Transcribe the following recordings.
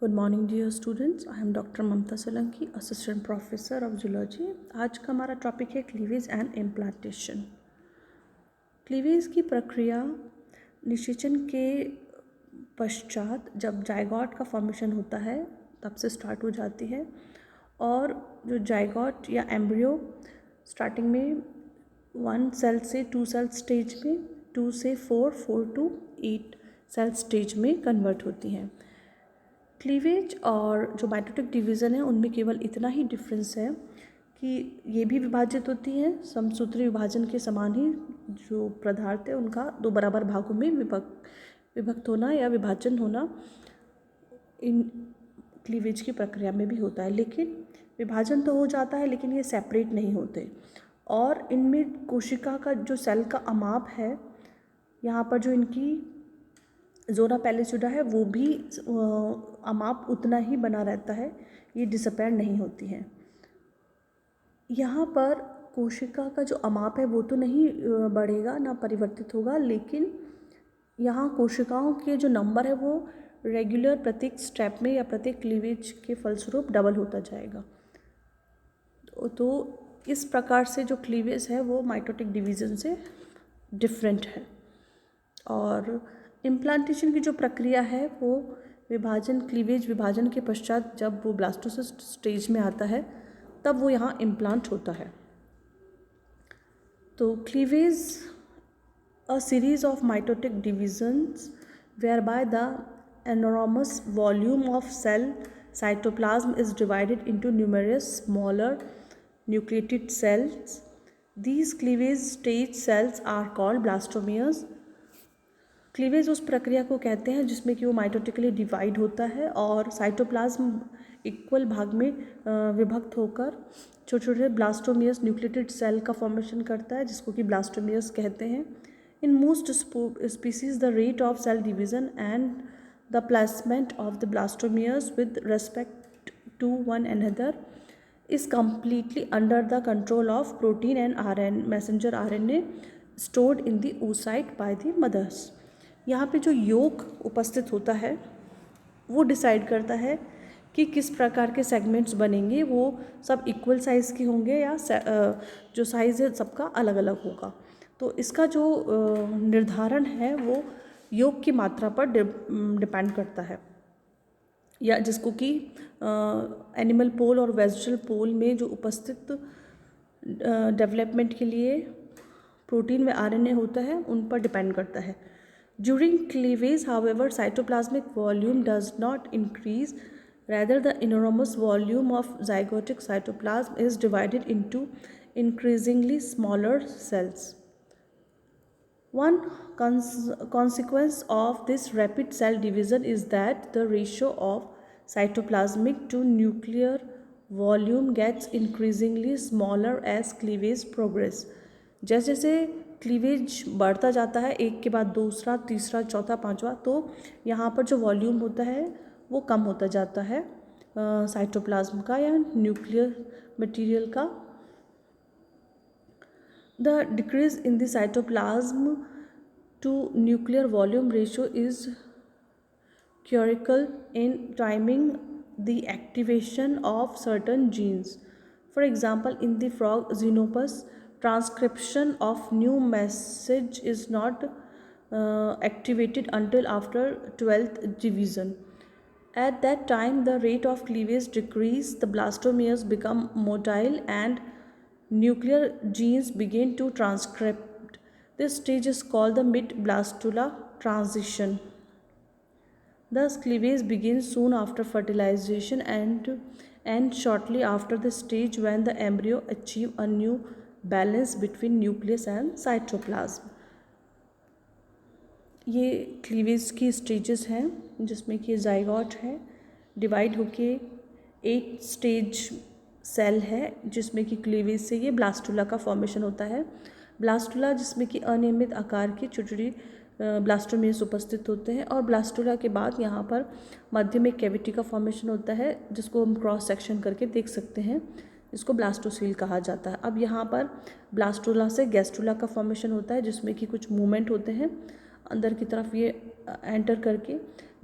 Good morning dear students. I am doctor Mamta Solanki, assistant professor of zoology. आज का हमारा topic है क्लीवेज एंड इम्प्लांटेशन। क्लीवेज की प्रक्रिया निषेचन के पश्चात जब जाइगोट का फॉर्मेशन होता है तब से स्टार्ट हो जाती है, और जो जाइगोट या एम्ब्रियो स्टार्टिंग में 1 सेल से 2 सेल स्टेज में, 2 से 4, 4 to 8 सेल स्टेज में कन्वर्ट होती हैं। क्लीवेज और जो माइटोटिक डिवीज़न है उनमें केवल इतना ही डिफरेंस है कि ये भी विभाजित होती हैं समसूत्री विभाजन के समान ही। जो पदार्थ है उनका 2 बराबर भागों में विभक्त होना या विभाजन होना इन क्लीवेज की प्रक्रिया में भी होता है, लेकिन विभाजन तो हो जाता है लेकिन ये सेपरेट नहीं होते। और इनमें कोशिका का जो सेल का अमाप है, यहाँ पर जो इनकी ज़ोना पैलिस्यूडा है वो भी अमाप उतना ही बना रहता है, ये डिसअपेयर नहीं होती हैं। यहाँ पर कोशिका का जो अमाप है वो तो नहीं बढ़ेगा ना परिवर्तित होगा, लेकिन यहाँ कोशिकाओं के जो नंबर है वो रेगुलर प्रत्येक स्टेप में या प्रत्येक क्लीवेज के फलस्वरूप डबल होता जाएगा। तो इस प्रकार से जो क्लीवेज है वो माइटोटिक डिवीज़न से डिफरेंट है। और इम्प्लांटेशन की जो प्रक्रिया है वो क्लीवेज विभाजन के पश्चात जब वो ब्लास्टोसिस्ट स्टेज में आता है तब वो यहाँ इम्प्लांट होता है। तो cleavage a series of mitotic divisions whereby the enormous volume of cell cytoplasm is divided into numerous smaller nucleated cells. These cleavage stage cells are called blastomeres. Cleavage उस प्रक्रिया को कहते हैं जिसमें कि वो माइटोटिकली डिवाइड होता है और साइटोप्लाज्म इक्वल भाग में विभक्त होकर छोटे छोटे ब्लास्टोमियर्स न्यूक्लिएटेड सेल का फॉर्मेशन करता है, जिसको कि ब्लास्टोमियर्स कहते हैं। In most species the rate of cell division and the placement of the blastomeres with respect to one another is completely under the control of protein and messenger RNA stored in the oocyte by the mothers. यहाँ पे जो योग उपस्थित होता है वो decide करता है कि किस प्रकार के सेगमेंट्स बनेंगे, वो सब इक्वल साइज़ के होंगे या जो साइज़ है सबका अलग अलग होगा। तो इसका जो निर्धारण है वो योग की मात्रा पर डिपेंड करता है, या जिसको कि एनिमल पोल और वेजिटल पोल में जो उपस्थित डेवलपमेंट के लिए प्रोटीन व आरएनए होता है उन पर डिपेंड करता है। During cleavage however cytoplasmic volume does not increase, rather the enormous volume of zygotic cytoplasm is divided into increasingly smaller cells. One consequence of this rapid cell division is that the ratio of cytoplasmic to nuclear volume gets increasingly smaller as cleavage progress. जैसे जैसे cleavage बढ़ता जाता है, एक के बाद दूसरा, तीसरा, चौथा, पांचवा, तो यहाँ पर जो वॉल्यूम होता है वो कम होता जाता है साइटोप्लाज्म का या न्यूक्लियर मटेरियल का। The decrease in the cytoplasm to nuclear volume ratio is critical in timing the activation of certain genes. For example, in the frog Xenopus, transcription of new message is not activated until after 12th division. At that time, the rate of cleavage decreases, the blastomeres become motile, and nuclear genes begin to transcript. This stage is called the mid-blastula transition. Thus, cleavage begins soon after fertilization and shortly after the stage when the embryo achieves a new balance between nucleus and cytoplasm. ये cleavage की stages हैं जिसमें कि zygote है, divide होके 8 stage cell है जिसमें कि क्लीवेज से ये ब्लास्टुला का फॉर्मेशन होता है। ब्लास्टुला जिसमें कि अनियमित आकार की छोटी छोटी ब्लास्टोमेर्स उपस्थित होते हैं, और ब्लास्टुला के बाद यहाँ पर मध्य में कैविटी का फॉर्मेशन होता है जिसको हम क्रॉस सेक्शन करके देख सकते हैं, इसको ब्लास्टोसील कहा जाता है। अब यहाँ पर ब्लास्टुला से गैस्ट्रुला का फॉर्मेशन होता है जिसमें कि कुछ मूवमेंट होते हैं अंदर की तरफ, ये एंटर करके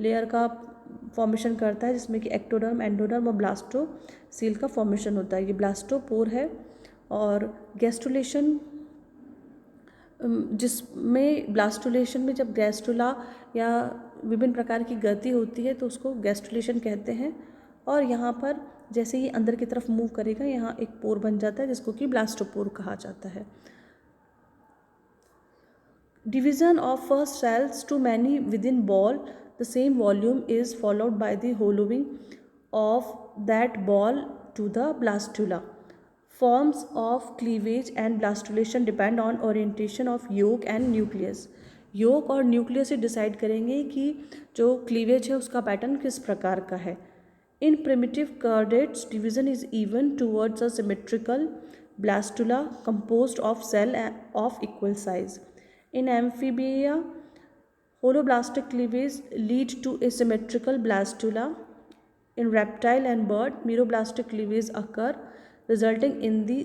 लेयर का फॉर्मेशन करता है, जिसमें कि एक्टोडर्म, एंडोडर्म और ब्लास्टोसील का फॉर्मेशन होता है। ये ब्लास्टोपोर है। और गैस्ट्रुलेशन, जिसमें ब्लास्टुलेशन में जब गैस्ट्रुला या विभिन्न प्रकार की गति होती है तो उसको गैस्ट्रुलेशन कहते हैं। और यहाँ पर जैसे ये अंदर की तरफ मूव करेगा, यहाँ एक पोर बन जाता है जिसको कि ब्लास्टोपोर कहा जाता है। Division of first cells to many within ball the same volume is followed by the hollowing of that ball to the blastula. Forms of cleavage and blastulation depend on orientation of yolk and nucleus. yolk और nucleus से decide करेंगे कि जो cleavage है उसका pattern किस प्रकार का है। In primitive chordates, division is even towards a symmetrical blastula composed of cell of equal size. In amphibia, holoblastic cleavage lead to asymmetrical blastula. In reptile and bird, meroblastic cleavage occur, resulting in the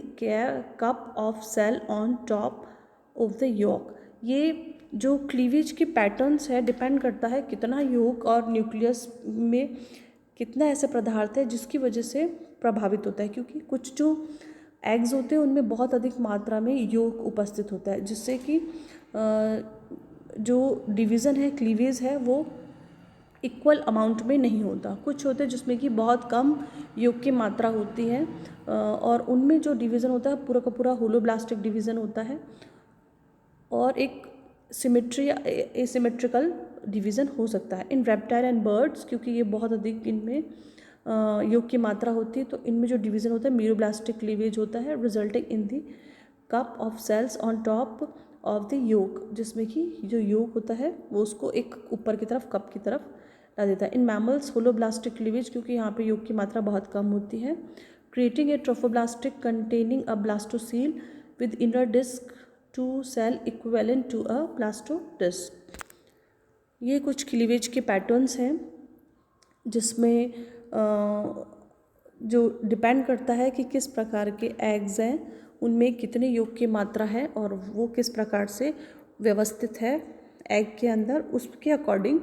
cup of cell on top of the yolk. ये जो cleavage के patterns है depend करता है कितना yolk और nucleus में कितना ऐसे पदार्थ है जिसकी वजह से प्रभावित होता है, क्योंकि कुछ जो एग्स होते हैं उनमें बहुत अधिक मात्रा में योग उपस्थित होता है, जिससे कि जो डिवीज़न है, क्लीवेज है, वो इक्वल अमाउंट में नहीं होता। कुछ होते हैं जिसमें कि बहुत कम योग की मात्रा होती है और उनमें जो डिवीज़न होता है पूरा का पूरा होलोब्लास्टिक डिवीज़न होता है और एक सिमेट्री एसिमेट्रिकल डिवीज़न हो सकता है। इन रेप्टाइल एंड बर्ड्स, क्योंकि ये बहुत अधिक इनमें योग की मात्रा होती है, तो इनमें जो डिवीज़न होता है मीरोब्लास्टिक क्लीवेज होता है, resulting in the cup of cells on top of the yolk, जिसमें कि जो योग होता है वो उसको एक ऊपर की तरफ कप की तरफ ला देता है। इन मैमल्स होलोब्लास्टिक क्लीवेज, क्योंकि यहाँ पे योग की मात्रा बहुत कम होती है, creating a trophoblastic containing a blastocoel with inner disc to cell equivalent to a blastodisc. ये कुछ क्लीवेज के पैटर्न्स हैं जिसमें जो डिपेंड करता है कि किस प्रकार के एग्स हैं, उनमें कितने योग की मात्रा है और वो किस प्रकार से व्यवस्थित है एग के अंदर, उसके अकॉर्डिंग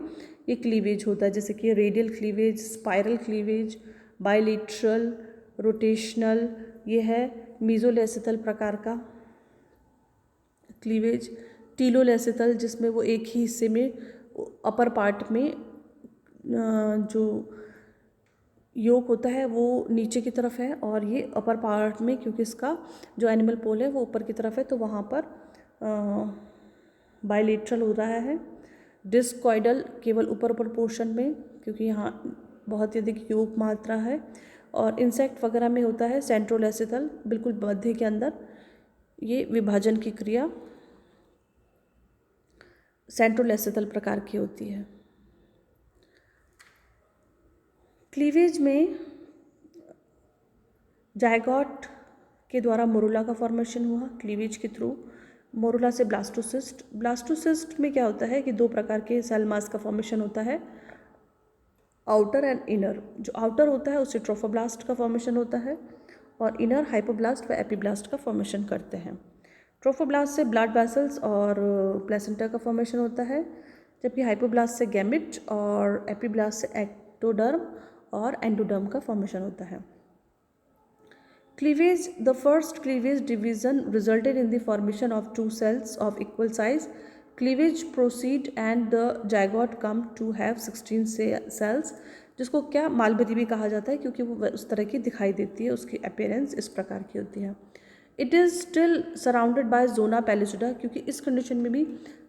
ये क्लीवेज होता है। जैसे कि radial cleavage, spiral cleavage, bilateral, rotational, ये है मीजोलेसिथल प्रकार का क्लीवेज। टीलोलेसिथल, जिसमें वो एक ही हिस्से में अपर पार्ट में जो योग होता है वो नीचे की तरफ है और ये अपर पार्ट में, क्योंकि इसका जो एनिमल पोल है वो ऊपर की तरफ है, तो वहाँ पर बायलेटरल हो रहा है। डिस्कॉइडल केवल ऊपर पोर्शन में, क्योंकि यहाँ बहुत ही अधिक योग मात्रा है। और इंसेक्ट वगैरह में होता है सेंट्रोलेसिथल, बिल्कुल मध्य के अंदर ये विभाजन की क्रिया सेंट्रोलेसिथल प्रकार की होती है। क्लीवेज में जायगोट के द्वारा मोरुला का फॉर्मेशन हुआ क्लीवेज के थ्रू, मोरुला से ब्लास्टोसिस्ट। ब्लास्टोसिस्ट में क्या होता है कि दो प्रकार के सेल मास का फॉर्मेशन होता है, आउटर एंड इनर। जो आउटर होता है उससे ट्रोफोब्लास्ट का फॉर्मेशन होता है और इनर हाइपोब्लास्ट व एपीब्लास्ट का फॉर्मेशन करते हैं। ट्रोफोब्लास्ट से ब्लड वेसल्स और प्लेसेंटा का फॉर्मेशन होता है, जबकि हाइपोब्लास्ट से गैमेट और एपीब्लास्ट से एक्टोडर्म और एंडोडर्म का फॉर्मेशन होता है। Cleavage, the first cleavage division resulted in the formation of two cells of equal size. Cleavage proceed and the zygote come to have 16 cells, जिसको क्या मालबरी भी कहा जाता है, क्योंकि वो उस तरह की दिखाई देती है, उसकी अपीयरेंस इस प्रकार की होती है। It is still surrounded by zona pellucida, क्योंकि इस कंडीशन में भी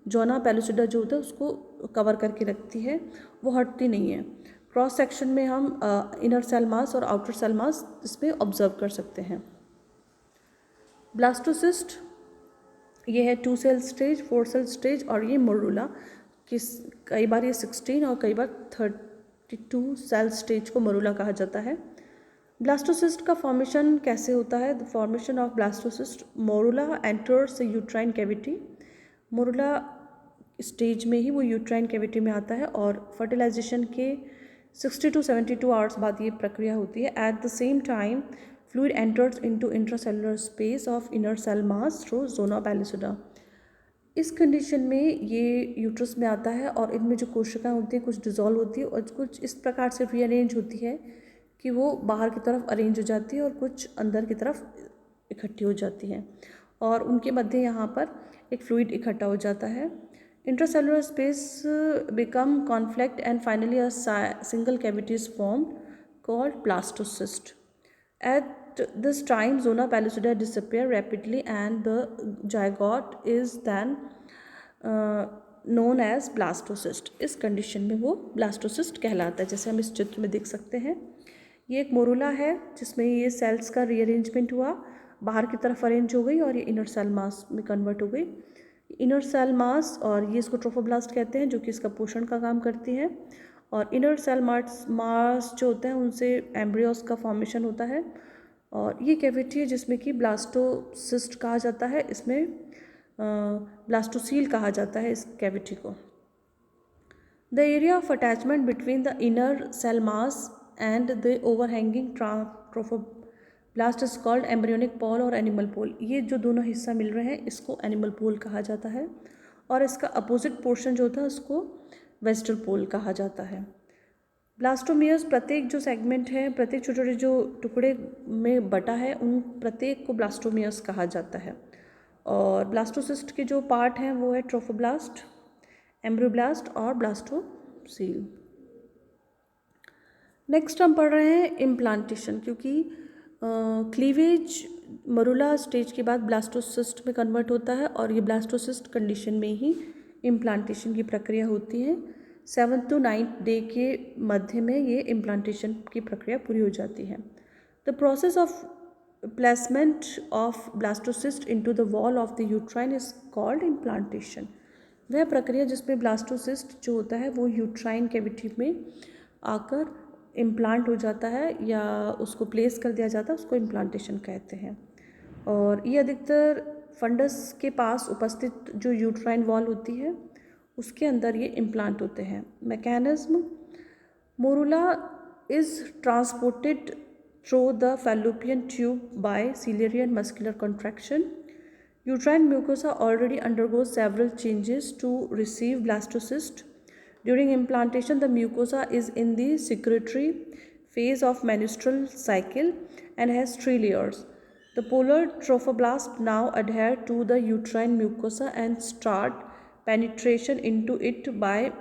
जोना पेलिसिडा जो होता है उसको कवर करके रखती है, वो हटती नहीं है। क्रॉस सेक्शन में हम इनर सेल मास और आउटर सेल मास इसमें ऑब्जर्व कर सकते हैं। ब्लास्टोसिस्ट, ये है 2 सेल स्टेज, 4 सेल स्टेज, और ये मोरुला, किस कई बार ये 16 और कई बार 32 सेल स्टेज को मोरुला कहा जाता है। ब्लास्टोसिस्ट का फॉर्मेशन कैसे होता है? The formation of blastocyst, morula enters uterine cavity. Morula stage में ही वो यूट्राइन कैविटी में आता है और फर्टिलाइजेशन के 60 to 72 आवर्स बाद ये प्रक्रिया होती है। At the same time fluid enters into intracellular space of inner cell mass through zona pellucida. इस कंडीशन में ये यूट्रस में आता है और इनमें जो कोशिकाएं होती हैं कुछ डिज़ोल्व होती है और कुछ इस प्रकार से रीअरेंज होती है कि वो बाहर की तरफ अरेंज हो जाती है और कुछ अंदर की तरफ इकट्ठी हो जाती हैं और उनके मध्य यहाँ पर एक फ्लूइड इकट्ठा हो जाता है. Intracellular space become confluent and finally a single cavity is formed called blastocyst. At this time, zona pellucida disappear rapidly and the zygote is then known as blastocyst. इस कंडीशन में वो blastocyst कहलाता है. जैसे हम इस चित्र में देख सकते हैं, ये एक मोरूला है जिसमें ये सेल्स का रीअरेंजमेंट हुआ, बाहर की तरफ अरेंज हो गई और ये इनर सेल मास में कन्वर्ट हो गई. इनर सेल मास और ये इसको ट्रोफोब्लास्ट कहते हैं जो कि इसका पोषण का काम करती है. और इनर सेल मास जो होता है उनसे एम्ब्रियोस का फॉर्मेशन होता है और ये कैविटी है जिसमें कि ब्लास्टोसिस्ट कहा जाता है. इसमें ब्लास्टोसील कहा जाता है इस कैविटी को. The area of attachment between the inner cell mass and the overhanging trophoblast is called embryonic pole और एनिमल पोल. ये जो दोनों हिस्सा मिल रहे हैं इसको एनिमल पोल कहा जाता है और इसका अपोजिट पोर्शन जो होता है उसको वेस्टल पोल कहा जाता है. ब्लास्टोमियर्स प्रत्येक जो सेगमेंट है, प्रत्येक छोटे छोटे जो टुकड़े में बटा है, उन प्रत्येक को ब्लास्टोमियर्स कहा जाता है. और ब्लास्टोसिस्ट के जो पार्ट हैं वो है ट्रोफोब्लास्ट, एम्ब्रियोब्लास्ट और ब्लास्टोसील. नेक्स्ट हम पढ़ रहे हैं इम्प्लांटेशन, क्योंकि क्लीवेज मरूला स्टेज के बाद ब्लास्टोसिस्ट में कन्वर्ट होता है और ये ब्लास्टोसिस्ट कंडीशन में ही इम्प्लांटेशन की प्रक्रिया होती है. 7th to 9th डे के मध्य में ये इम्प्लांटेशन की प्रक्रिया पूरी हो जाती है. The process of placement of blastocyst into the wall of the uterine is called implantation. वह प्रक्रिया जिसमें ब्लास्टोसिस्ट जो होता है वो यूट्राइन कैविटी में आकर इम्प्लांट हो जाता है या उसको प्लेस कर दिया जाता है, उसको इम्प्लांटेशन कहते हैं. और ये अधिकतर फंडस के पास उपस्थित जो यूट्राइन वॉल होती है उसके अंदर ये इम्प्लांट होते हैं. Mechanism: morula is transported through the fallopian tube bye ciliary and muscular contraction. Uterine mucosa already undergoes several changes to receive blastocyst. During implantation, the mucosa is in the secretory phase of menstrual cycle and has 3 layers. The polar trophoblast now adhere to the uterine mucosa and start penetration into it by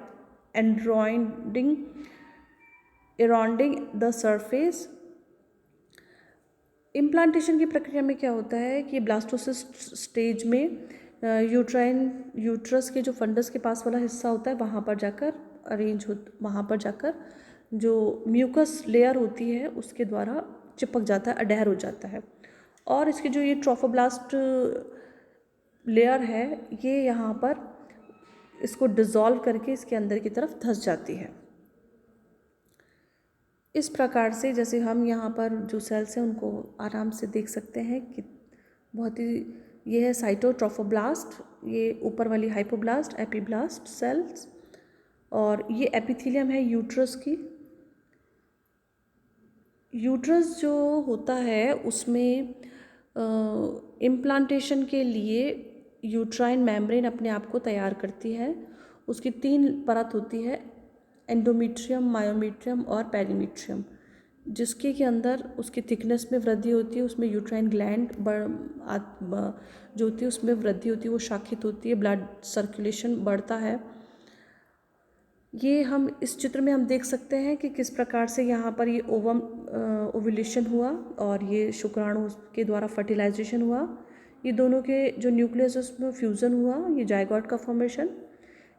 eroding the surface. Implantation की प्रक्रिया में क्या होता है कि blastocyst stage में uterus के जो फंडस के पास वाला हिस्सा होता है वहाँ पर जाकर जो म्यूकस लेयर होती है उसके द्वारा चिपक जाता है, अडैर हो जाता है. और इसके जो ये ट्रोफोब्लास्ट लेयर है ये यहाँ पर इसको डिज़ोल्व करके इसके अंदर की तरफ धंस जाती है. इस प्रकार से जैसे हम यहाँ पर जो सेल्स हैं उनको आराम से देख सकते हैं कि बहुत ही ये है साइटोट्रोफोब्लास्ट, ये ऊपर वाली हाइपोब्लास्ट, एपीब्लास्ट सेल्स, और ये एपिथेलियम है यूट्रस की. यूट्रस जो होता है उसमें इम्प्लांटेशन के लिए यूट्राइन मेम्ब्रेन अपने आप को तैयार करती है. उसकी 3 परत होती है, एंडोमेट्रियम, मायोमेट्रियम और पेरीमेट्रियम, जिसके के अंदर उसकी थिकनेस में वृद्धि होती है, उसमें यूट्राइन ग्लैंड जो होती है उसमें वृद्धि होती है, वो शाखित होती है, ब्लड सर्कुलेशन बढ़ता है. ये हम इस चित्र में हम देख सकते हैं कि किस प्रकार से यहाँ पर ये ओव्यूलेशन हुआ और ये शुक्राणु के द्वारा फर्टिलाइजेशन हुआ. ये दोनों के जो न्यूक्लियस उसमें फ्यूज़न हुआ, ये जाइगोट का फॉर्मेशन.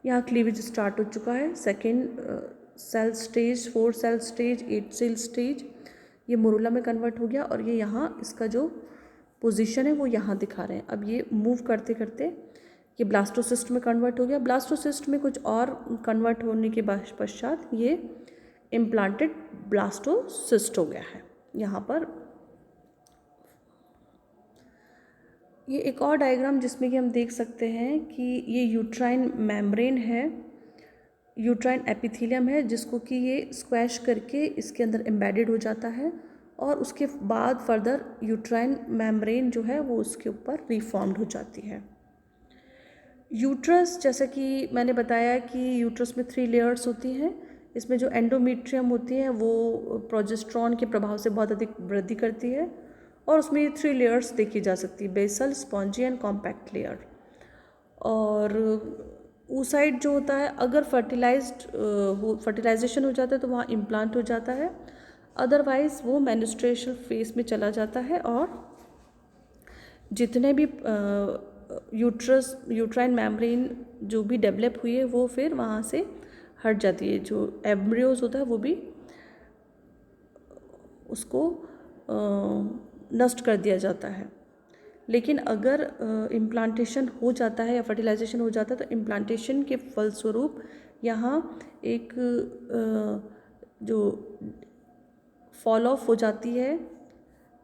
यहाँ क्लीवेज स्टार्ट हो चुका है. 2nd cell stage, 4th cell stage, 8th cell stage ये मोरूला में कन्वर्ट हो गया और ये यहाँ इसका जो पोजीशन है वो यहाँ दिखा रहे हैं. अब ये मूव करते करते ये ब्लास्टोसिस्ट में कन्वर्ट हो गया. ब्लास्टोसिस्ट में कुछ और कन्वर्ट होने के पश्चात ये इम्प्लांटेड ब्लास्टोसिस्ट हो गया है. यहाँ पर ये एक और डायग्राम जिसमें कि हम देख सकते हैं कि ये यूट्राइन मेम्ब्रेन है, यूट्राइन एपिथेलियम है, जिसको कि ये स्क्वैश करके इसके अंदर एम्बेडेड हो जाता है और उसके बाद फर्दर यूट्राइन मेम्ब्रेन जो है वो उसके ऊपर रिफॉर्म्ड हो जाती है. यूट्रस, जैसा कि मैंने बताया कि यूट्रस में 3 लेयर्स होती हैं। इसमें जो एंडोमेट्रियम होती है वो प्रोजेस्टेरॉन के प्रभाव से बहुत अधिक वृद्धि करती है और उसमें ये 3 लेयर्स देखी जा सकती है, basal, spongy and compact layer. और ऊसाइड जो होता है, अगर फर्टिलाइजेशन हो जाता है तो वहाँ इम्प्लांट हो जाता है, अदरवाइज़ वो मेन्स्ट्रुएशन फेज में चला जाता है और जितने भी यूट्राइन मेम्ब्रेन जो भी डेवलप हुई है वो फिर वहाँ से हट जाती है। जो एम्ब्रियोज होता है वो भी उसको नष्ट कर दिया जाता है। लेकिन अगर इम्प्लांटेशन हो जाता है या फर्टिलाइजेशन हो जाता है तो इम्प्लांटेशन के फलस्वरूप यहाँ एक जो फॉल ऑफ हो जाती है,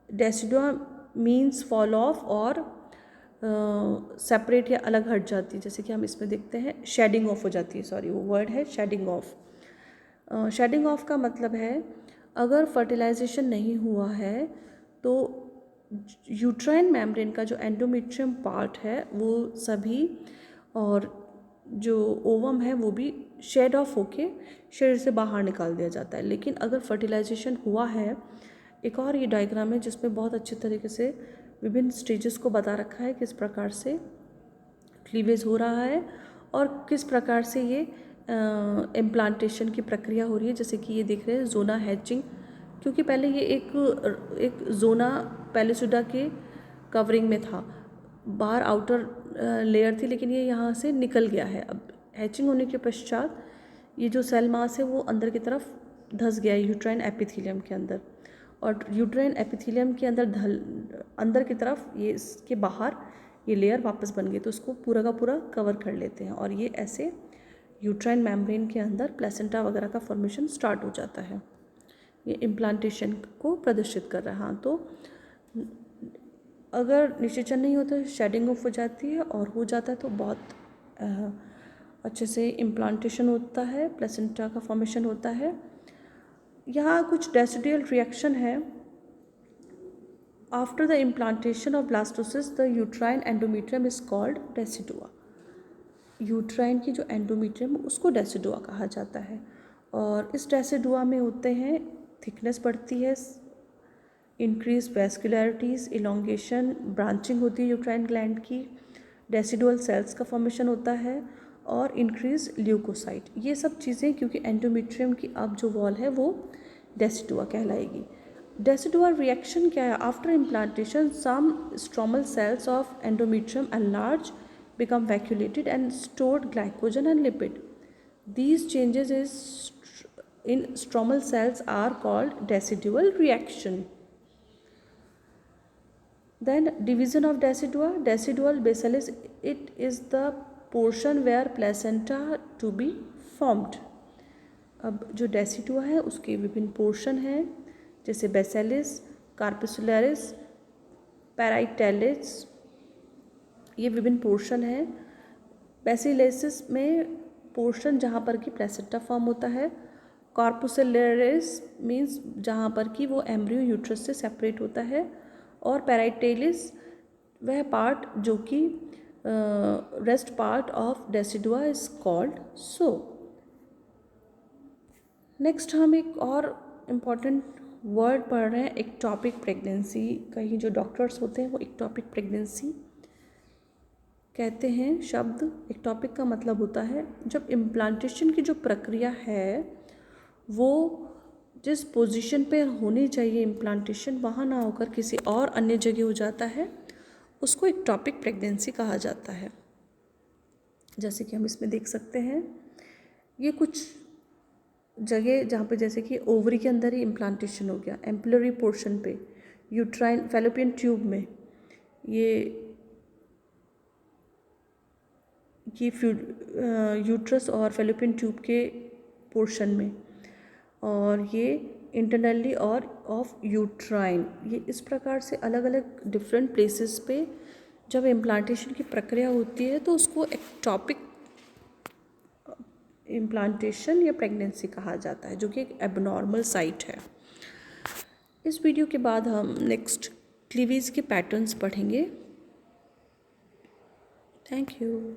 डेसिडुआ मीन्स फॉल ऑफ, और सेपरेट या अलग हट जाती है। जैसे कि हम इसमें देखते हैं शेडिंग ऑफ हो जाती है, सॉरी वो वर्ड है शेडिंग ऑफ। शेडिंग ऑफ का मतलब है अगर फर्टिलाइजेशन नहीं हुआ है तो यूट्राइन मेम्ब्रेन का जो एंडोमेट्रियम पार्ट है वो सभी, और जो ओवम है वो भी शेड ऑफ होके शरीर से बाहर निकाल दिया जाता है। लेकिन अगर फर्टिलाइजेशन हुआ है, एक और ये डायग्राम है जिसमें बहुत अच्छे तरीके से विभिन्न स्टेजेस को बता रखा है, किस प्रकार से क्लीवेज हो रहा है और किस प्रकार से ये इम्प्लांटेशन की प्रक्रिया हो रही है। जैसे कि ये देख रहे हैं जोना हैचिंग, क्योंकि पहले ये एक जोना पैलिसुडा के कवरिंग में था, बाहर आउटर लेयर थी, लेकिन ये यहाँ से निकल गया है। अब हैचिंग होने के पश्चात ये जो सेल मास है वो अंदर की तरफ धंस गया है यूट्राइन एपिथेलियम के अंदर, और यूट्राइन एपिथेलियम के अंदर की तरफ ये इसके बाहर ये लेयर वापस बन गई, तो उसको पूरा का पूरा कवर कर लेते हैं और ये ऐसे यूट्राइन मेम्ब्रेन के अंदर प्लेसेंटा वगैरह का फॉर्मेशन स्टार्ट हो जाता है। ये इम्प्लांटेशन को प्रदर्शित कर रहा है। हाँ, तो अगर निषेचन नहीं होता शेडिंग ऑफ हो जाती है, और हो जाता है तो बहुत अच्छे से इम्प्लांटेशन होता है, प्लेसेंटा का फॉर्मेशन होता है। यहाँ कुछ डेसिडुअल रिएक्शन है। After the implantation of blastocyst the uterine endometrium is called decidua. Uterine की जो एंडोमेट्रियम उसको डेसिडुआ कहा जाता है, और इस डेसिडुआ में होते हैं थिकनेस बढ़ती है, इंक्रीज वेस्कुलरिटीज, इलोंगेशन, ब्रांचिंग होती है यूट्राइन ग्लैंड की, डेसिडुअल सेल्स का फॉर्मेशन होता है और इंक्रीज ल्यूकोसाइट। ये सब चीज़ें क्योंकि एंडोमेट्रियम की अब जो वॉल है वो डेसिडुआ कहलाएगी। डेसिडुआ रिएक्शन क्या है? After implantation some stromal cells of endometrium enlarge, become vacuolated and stored glycogen and lipid. These changes in stromal cells are called decidual reaction. Then division of decidua. Decidual basilis, it is the portion where placenta to be formed. अब जो decidua है उसके विभिन्न portion हैं, जैसे बेसिलिस, कार्पिसुलरिस, पैराइटेलिस, ये विभिन्न portion है। बेसिलेसिस में पोर्शन जहाँ पर कि प्लेसेंटा फॉर्म होता है, कॉर्पुसुलरिस मीन्स जहाँ पर कि वो एम्ब्रियो यूट्रस से सेपरेट होता है, और पैराइटेलिस वह पार्ट जो कि rest part of decidua is called so. Next हम एक और इम्पॉर्टेंट वर्ड पढ़ रहे हैं, एक्टोपिक प्रेगनेंसी। कहीं जो डॉक्टर्स होते हैं वो एक्टोपिक प्रेगनेंसी कहते हैं शब्द। एक्टोपिक का मतलब होता है जब इम्प्लांटेशन की जो प्रक्रिया है वो जिस पोजीशन पे होनी चाहिए इम्प्लांटेशन वहाँ ना होकर किसी और अन्य जगह हो जाता है, उसको एक्टोपिक प्रेगनेंसी कहा जाता है। जैसे कि हम इसमें देख सकते हैं ये कुछ जगह जहाँ पे जैसे कि ओवरी के अंदर ही इम्प्लांटेशन हो गया, एम्पिलरी पोर्शन पे, यूट्राइन फैलोपियन ट्यूब में, ये यूट्रस और फैलोपियन ट्यूब के पोर्शन में, और ये इंटरनली और ऑफ यूट्राइन, ये इस प्रकार से अलग अलग डिफरेंट प्लेसेस पे जब इम्प्लांटेशन की प्रक्रिया होती है तो उसको एक्टोपिक इम्प्लांटेशन या प्रेगनेंसी कहा जाता है, जो कि एक एबनॉर्मल साइट है। इस वीडियो के बाद हम नेक्स्ट क्लीवेज के पैटर्न्स पढ़ेंगे। Thank you.